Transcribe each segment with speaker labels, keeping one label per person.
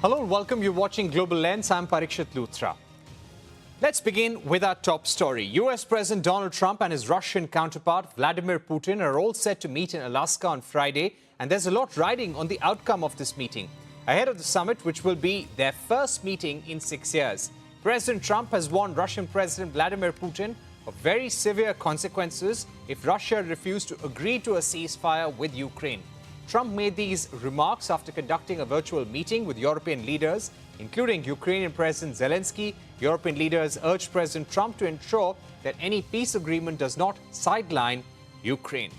Speaker 1: Hello and welcome. You're watching Global Lens. I'm Parikshit Luthra. Let's begin with our top story. US President Donald Trump and his Russian counterpart Vladimir Putin are all set to meet in Alaska on Friday, and there's a lot riding on the outcome of this meeting. Ahead of the summit, which will be their first meeting in 6 years, President Trump has warned Russian President Vladimir Putin of very severe consequences if Russia refused to agree to a ceasefire with Ukraine. Trump made these remarks after conducting a virtual meeting with European leaders, including Ukrainian President Zelensky. European leaders urged President Trump to ensure that any peace agreement does not sideline Ukraine.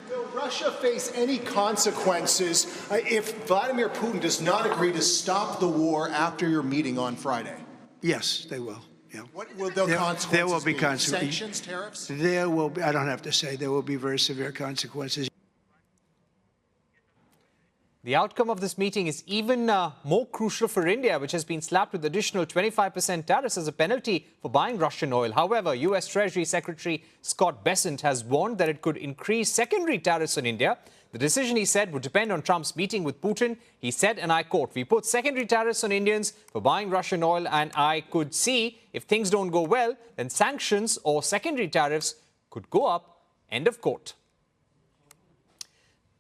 Speaker 2: Will Russia face any consequences if Vladimir Putin does not agree to stop the war after your meeting on Friday?
Speaker 3: Yes, they will. Yeah.
Speaker 2: What will the consequences
Speaker 3: There will be
Speaker 2: be?
Speaker 3: consequences.
Speaker 2: Sanctions, tariffs?
Speaker 3: There will be, I don't have to say, there will be very severe consequences.
Speaker 1: The outcome of this meeting is even more crucial for India, which has been slapped with additional 25% tariffs as a penalty for buying Russian oil. However, U.S. Treasury Secretary Scott Bessent has warned that it could increase secondary tariffs on India. The decision, he said, would depend on Trump's meeting with Putin. He said, and I quote, "We put secondary tariffs on Indians for buying Russian oil, and I could see if things don't go well, then sanctions or secondary tariffs could go up," end of quote.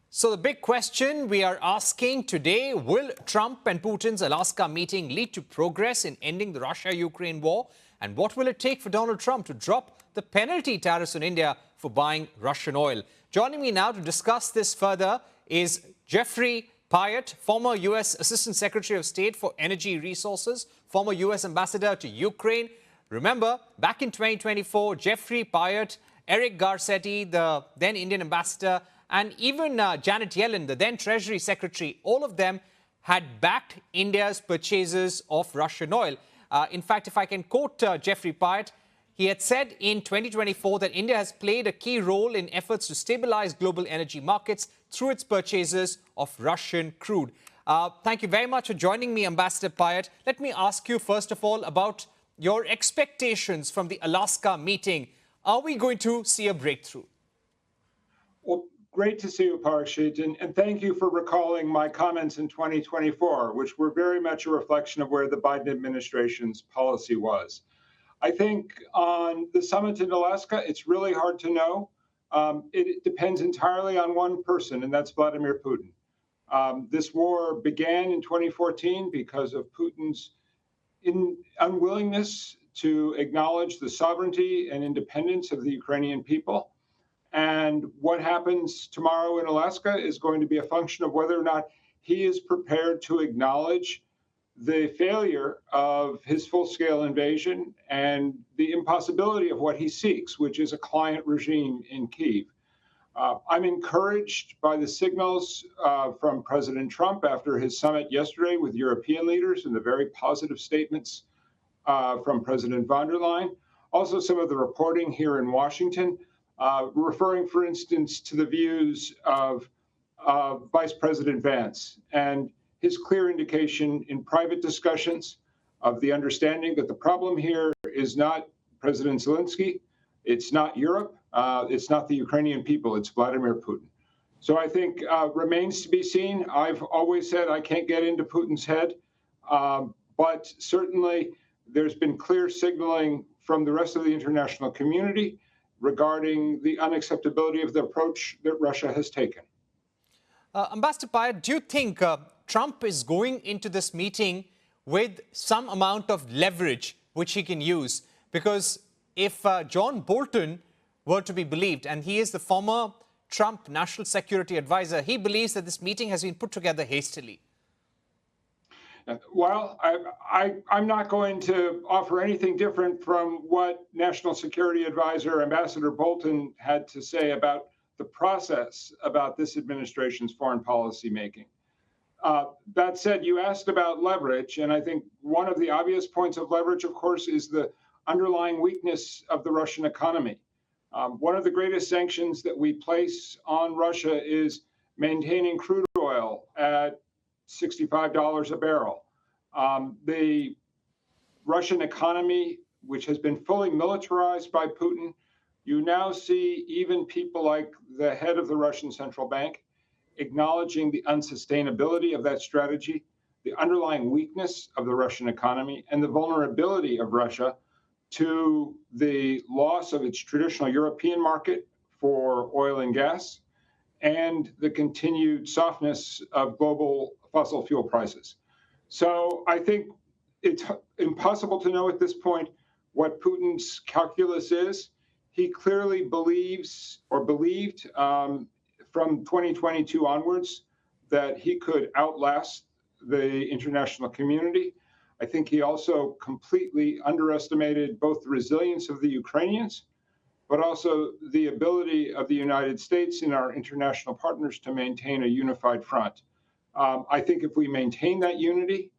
Speaker 1: So the big question we are asking today, will Trump and Putin's Alaska meeting lead to progress in ending the Russia-Ukraine war? And what will it take for Donald Trump to drop the penalty tariffs on India for buying Russian oil? Joining me now to discuss this further is Geoffrey Pyatt, former U.S. Assistant Secretary of State for Energy Resources, former U.S. Ambassador to Ukraine. Remember, back in 2024, Geoffrey Pyatt, Eric Garcetti, the then Indian ambassador, and even Janet Yellen, the then Treasury Secretary, all of them had backed India's purchases of Russian oil. In fact, if I can quote Geoffrey Pyatt, he had said in 2024 that India has played a key role in efforts to stabilize global energy markets through its purchases of Russian crude. Thank you very much for joining me, Ambassador Pyatt. Let me ask you, first of all, about your expectations from the Alaska meeting. Are we going to see a breakthrough?
Speaker 4: Well, great to see you, Parikshit, and thank you for recalling my comments in 2024, which were very much a reflection of where the Biden administration's policy was. I think on the summit in Alaska, it's really hard to know. It depends entirely on one person, and that's Vladimir Putin. This war began in 2014 because of Putin's unwillingness to acknowledge the sovereignty and independence of the Ukrainian people. And what happens tomorrow in Alaska is going to be a function of whether or not he is prepared to acknowledge the failure of his full-scale invasion and the impossibility of what he seeks, which is a client regime in Kyiv. I'm encouraged by the signals from President Trump after his summit yesterday with European leaders and the very positive statements from President von der Leyen. Also, some of the reporting here in Washington, referring, for instance, to the views of Vice President Vance and his clear indication in private discussions of the understanding that the problem here is not President Zelensky, it's not Europe, it's not the Ukrainian people, it's Vladimir Putin. So I think remains to be seen. I've always said I can't get into Putin's head, but certainly there's been clear signaling from the rest of the international community regarding the unacceptability of the approach that Russia has taken.
Speaker 1: Ambassador Pyatt, do you think Trump is going into this meeting with some amount of leverage which he can use? Because if John Bolton were to be believed, and he is the former Trump National Security Advisor, he believes that this meeting has been put together hastily.
Speaker 4: Well, I'm not going to offer anything different from what National Security Advisor Ambassador Bolton had to say about the process about this administration's foreign policy making. That said, you asked about leverage, and I think one of the obvious points of leverage, of course, is the underlying weakness of the Russian economy. One of the greatest sanctions that we place on Russia is maintaining crude oil at $65 a barrel. The Russian economy, which has been fully militarized by Putin, you now see even people like the head of the Russian central bank acknowledging the unsustainability of that strategy, the underlying weakness of the Russian economy, and the vulnerability of Russia to the loss of its traditional European market for oil and gas, and the continued softness of global fossil fuel prices. So I think it's impossible to know at this point what Putin's calculus is. He clearly believes, or believed from 2022 onwards, that he could outlast the international community. I think he also completely underestimated both the resilience of the Ukrainians, but also the ability of the United States and our international partners to maintain a unified front. I think if we maintain that unity,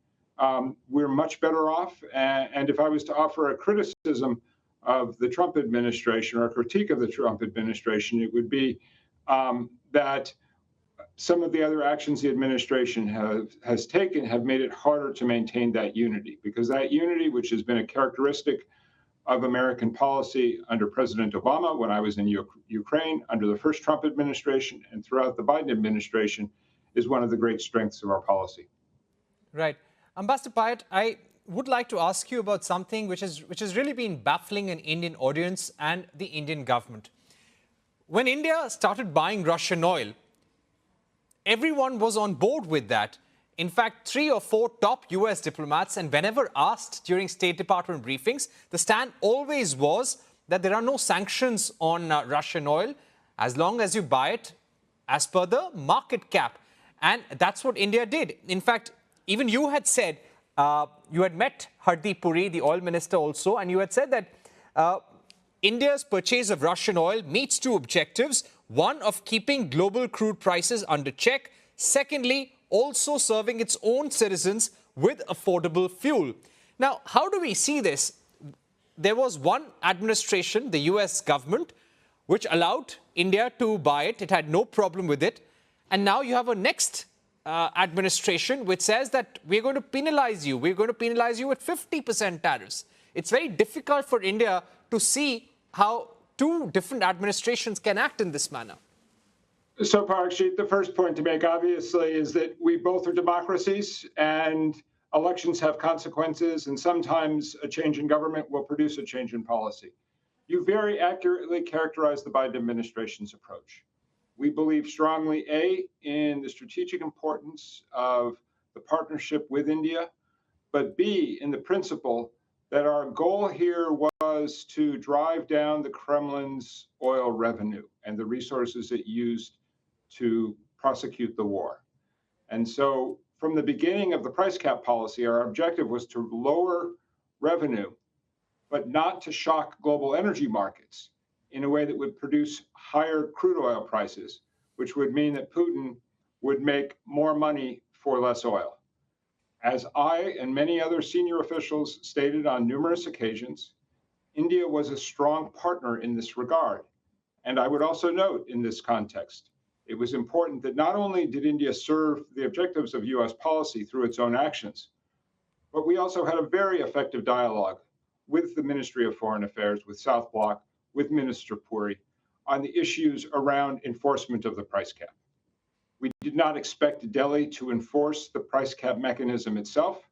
Speaker 4: we're much better off. And if I was to offer a criticism of the Trump administration, or a critique of the Trump administration, it would be that some of the other actions the administration has taken have made it harder to maintain that unity, because that unity, which has been a characteristic of American policy under President Obama, when I was in Ukraine, under the first Trump administration, and throughout the Biden administration, is one of the great strengths of our policy.
Speaker 1: Right. Ambassador Pyatt, I would like to ask you about something which has really been baffling an Indian audience and the Indian government. When India started buying Russian oil, everyone was on board with that. In fact, 3 or 4 top US diplomats, and whenever asked during State Department briefings, the stand always was that there are no sanctions on Russian oil as long as you buy it as per the market cap. And that's what India did. In fact, even you had said, you had met Hardeep Puri, the oil minister also, and you had said that India's purchase of Russian oil meets 2 objectives. One, of keeping global crude prices under check. Secondly, also serving its own citizens with affordable fuel. Now, how do we see this? There was one administration, the US government, which allowed India to buy it. It had no problem with it. And now you have a next administration which says that we're going to penalize you. We're going to penalize you with 50% tariffs. It's very difficult for India to see how 2 different administrations can act in this manner.
Speaker 4: So, Parikshit, the first point to make, obviously, is that we both are democracies, and elections have consequences, and sometimes a change in government will produce a change in policy. You very accurately characterized the Biden administration's approach. We believe strongly, A, in the strategic importance of the partnership with India, but B, in the principle that our goal here was to drive down the Kremlin's oil revenue and the resources it used to prosecute the war. And so from the beginning of the price cap policy, our objective was to lower revenue, but not to shock global energy markets in a way that would produce higher crude oil prices, which would mean that Putin would make more money for less oil. As I and many other senior officials stated on numerous occasions, India was a strong partner in this regard. And I would also note in this context, it was important that not only did India serve the objectives of US policy through its own actions, but we also had a very effective dialogue with the Ministry of Foreign Affairs, with South Bloc, with Minister Puri, on the issues around enforcement of the price cap. We did not expect Delhi to enforce the price cap mechanism itself,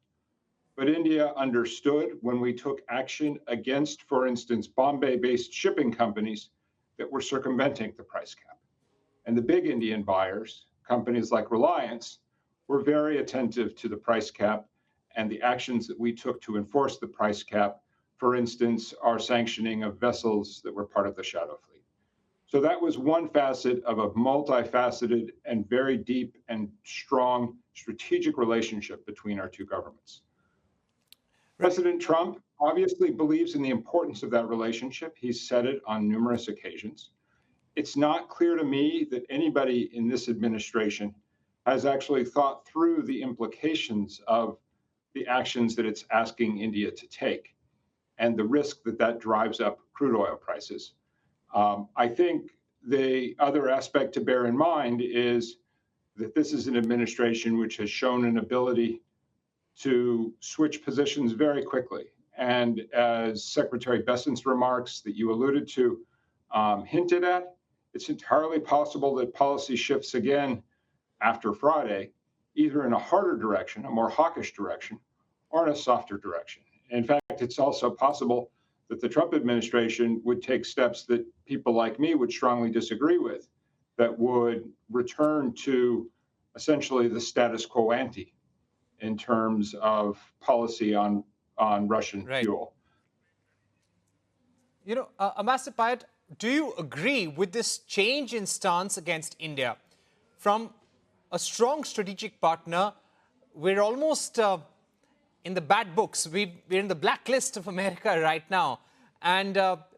Speaker 4: but India understood when we took action against, for instance, Bombay-based shipping companies that were circumventing the price cap. And the big Indian buyers, companies like Reliance, were very attentive to the price cap and the actions that we took to enforce the price cap, for instance, our sanctioning of vessels that were part of the shadow fleet. So that was one facet of a multifaceted and very deep and strong strategic relationship between our 2 governments. President Trump obviously believes in the importance of that relationship. He's said it on numerous occasions. It's not clear to me that anybody in this administration has actually thought through the implications of the actions that it's asking India to take and the risk that that drives up crude oil prices. I think the other aspect to bear in mind is that this is an administration which has shown an ability to switch positions very quickly. And as Secretary Bessent's remarks that you alluded to hinted at, it's entirely possible that policy shifts again after Friday, either in a harder direction, a more hawkish direction, or in a softer direction. In fact, it's also possible that the Trump administration would take steps that people like me would strongly disagree with, that would return to essentially the status quo ante in terms of policy on Russian
Speaker 1: Right.
Speaker 4: fuel.
Speaker 1: Ambassador Pyatt, do you agree with this change in stance against India? From a strong strategic partner, we're almost in the bad books. We're in the blacklist of America right now. And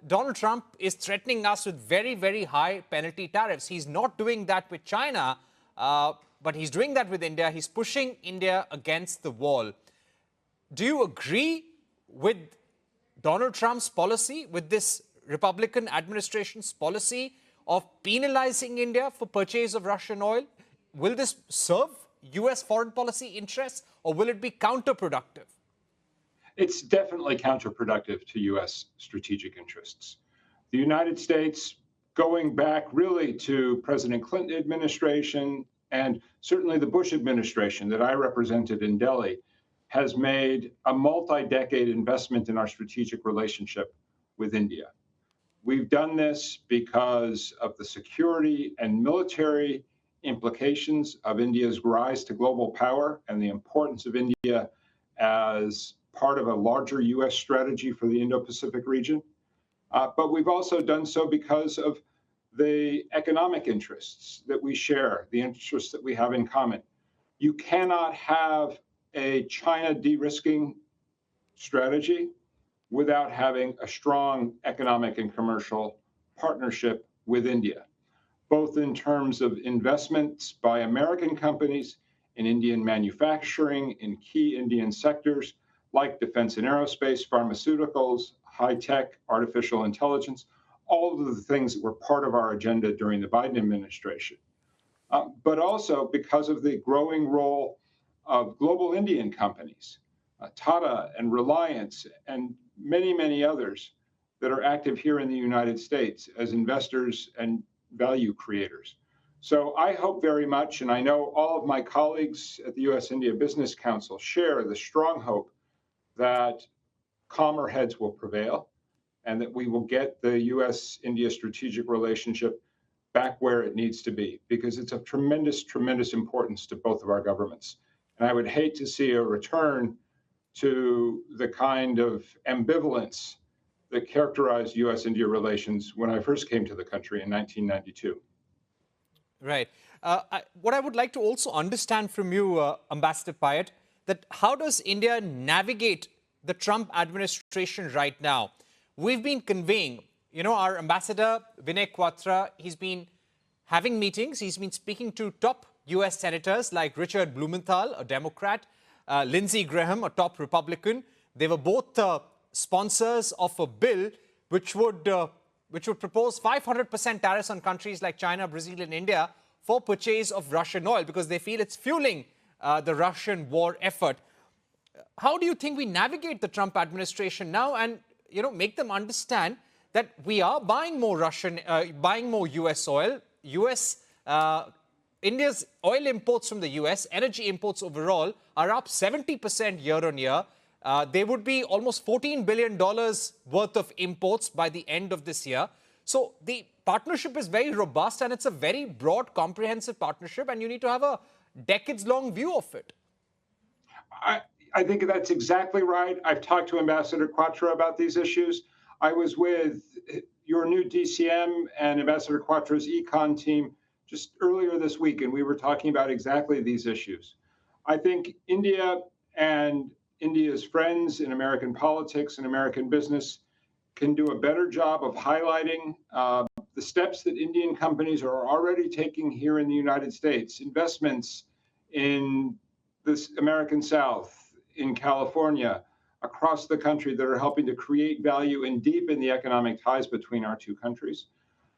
Speaker 1: Donald Trump is threatening us with very, very high penalty tariffs. He's not doing that with China, but he's doing that with India. He's pushing India against the wall. Do you agree with Donald Trump's policy, with this Republican administration's policy of penalizing India for purchase of Russian oil? Will this serve U.S. foreign policy interests, or will it be counterproductive?
Speaker 4: It's definitely counterproductive to U.S. strategic interests. The United States, going back really to President Clinton administration and certainly the Bush administration that I represented in Delhi, has made a multi-decade investment in our strategic relationship with India. We've done this because of the security and military implications of India's rise to global power and the importance of India as part of a larger U.S. strategy for the Indo-Pacific region. But we've also done so because of the economic interests that we share, the interests that we have in common. You cannot have a China de-risking strategy without having a strong economic and commercial partnership with India, both in terms of investments by American companies in Indian manufacturing in key Indian sectors like defense and aerospace, pharmaceuticals, high-tech, artificial intelligence, all of the things that were part of our agenda during the Biden administration. But also because of the growing role of global Indian companies, Tata and Reliance and many, many others that are active here in the United States as investors and value creators. So I hope very much, and I know all of my colleagues at the U.S.-India Business Council share the strong hope that calmer heads will prevail and that we will get the U.S.-India strategic relationship back where it needs to be, because it's of tremendous, tremendous importance to both of our governments. And I would hate to see a return to the kind of ambivalence that characterized U.S.-India relations when I first came to the country in 1992.
Speaker 1: Right. What I would like to also understand from you, Ambassador Pyatt, that how does India navigate the Trump administration right now? We've been conveying, our ambassador, Vinay Quatra, he's been having meetings. He's been speaking to top U.S. senators like Richard Blumenthal, a Democrat, Lindsey Graham, a top Republican. They were both sponsors of a bill which would propose 500% tariffs on countries like China, Brazil, and India for purchase of Russian oil, because they feel it's fueling the Russian war effort. How do you think we navigate the Trump administration now and make them understand that we are buying more buying more U.S. oil? India's oil imports from the U.S., energy imports overall, are up 70% year on year. There would be almost $14 billion worth of imports by the end of this year. So the partnership is very robust, and it's a very broad, comprehensive partnership, and you need to have a decades-long view of it.
Speaker 4: I think that's exactly right. I've talked to Ambassador Quatra about these issues. I was with your new DCM and Ambassador Quatra's econ team just earlier this week, and we were talking about exactly these issues. I think India and India's friends in American politics and American business can do a better job of highlighting the steps that Indian companies are already taking here in the United States, investments in this American South, in California, across the country, that are helping to create value and deepen the economic ties between our two countries.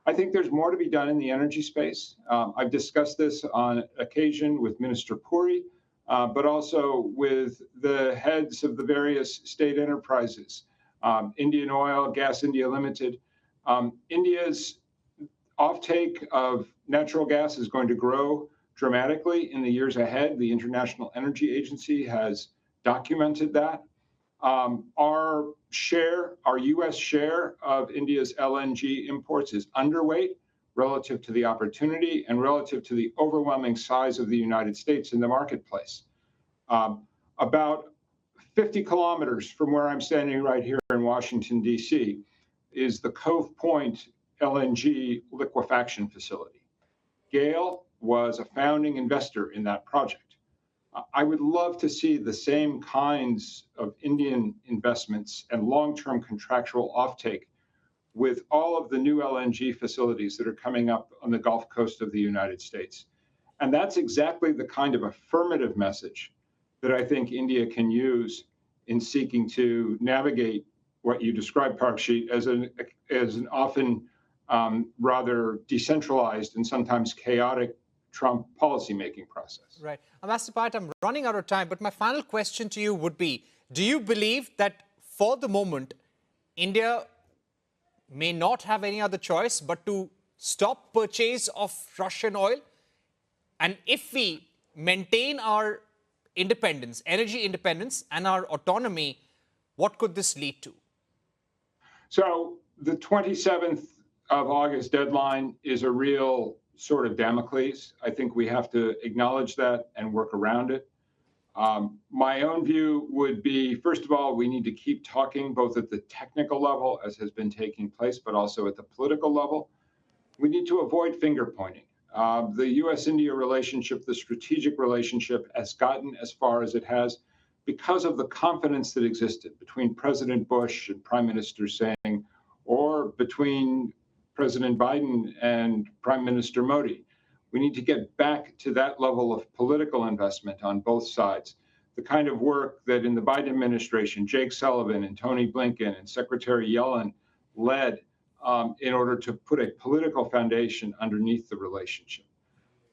Speaker 4: I think there's more to be done in the energy space. I've discussed this on occasion with Minister Puri, but also with the heads of the various state enterprises, Indian Oil, Gas India Limited. India's offtake of natural gas is going to grow dramatically in the years ahead. The International Energy Agency has documented that. Our U.S. share of India's LNG imports is underweight relative to the opportunity and relative to the overwhelming size of the United States in the marketplace. About 50 kilometers from where I'm standing right here in Washington, D.C., is the Cove Point LNG liquefaction facility. Gale was a founding investor in that project. I would love to see the same kinds of Indian investments and long-term contractual offtake with all of the new LNG facilities that are coming up on the Gulf Coast of the United States. And that's exactly the kind of affirmative message that I think India can use in seeking to navigate what you described, Parikshit, as an often rather decentralized and sometimes chaotic Trump policymaking process.
Speaker 1: Right. Ambassador Pyatt, I'm running out of time, but my final question to you would be, do you believe that for the moment, India may not have any other choice but to stop purchase of Russian oil? And if we maintain our independence, energy independence, and our autonomy, what could this lead to?
Speaker 4: So the 27th of August deadline is a real sort of Damocles. I think we have to acknowledge that and work around it. My own view would be, first of all, we need to keep talking both at the technical level, as has been taking place, but also at the political level. We need to avoid finger pointing. The U.S.-India relationship, the strategic relationship, has gotten as far as it has because of the confidence that existed between President Bush and Prime Minister Singh, or between President Biden and Prime Minister Modi. We need to get back to that level of political investment on both sides. The kind of work that in the Biden administration, Jake Sullivan and Tony Blinken and Secretary Yellen led in order to put a political foundation underneath the relationship.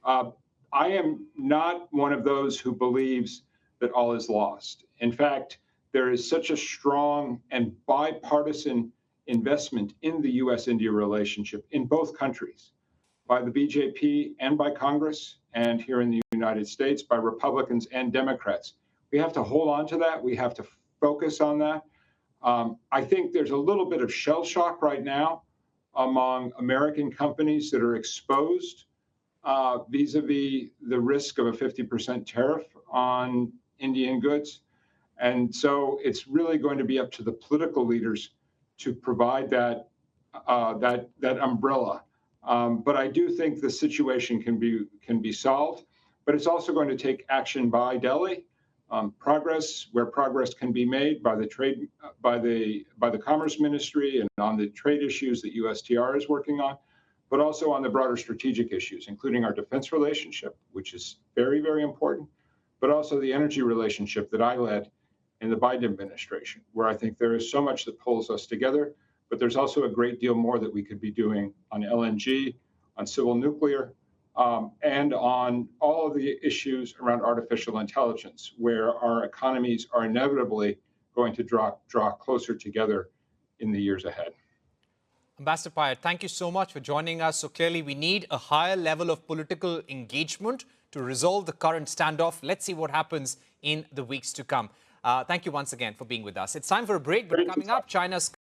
Speaker 4: I am not one of those who believes that all is lost. In fact, there is such a strong and bipartisan investment in the U.S.-India relationship in both countries, by the BJP and by Congress, and here in the United States, by Republicans and Democrats. We have to hold on to that. We have to focus on that. I think there's a little bit of shell shock right now among American companies that are exposed vis-a-vis the risk of a 50% tariff on Indian goods. And so it's really going to be up to the political leaders to provide that umbrella. But I do think the situation can be solved. But it's also going to take action by Delhi, progress where progress can be made by the Commerce Ministry and on the trade issues that USTR is working on, but also on the broader strategic issues, including our defense relationship, which is very, very important, but also the energy relationship that I led in the Biden administration, where I think there is so much that pulls us together, but there's also a great deal more that we could be doing on LNG, on civil nuclear, and on all of the issues around artificial intelligence, where our economies are inevitably going to draw closer together in the years ahead.
Speaker 1: Ambassador Pyatt, thank you so much for joining us. So clearly we need a higher level of political engagement to resolve the current standoff. Let's see what happens in the weeks to come. Thank you once again for being with us. It's time for a break, but coming up, China's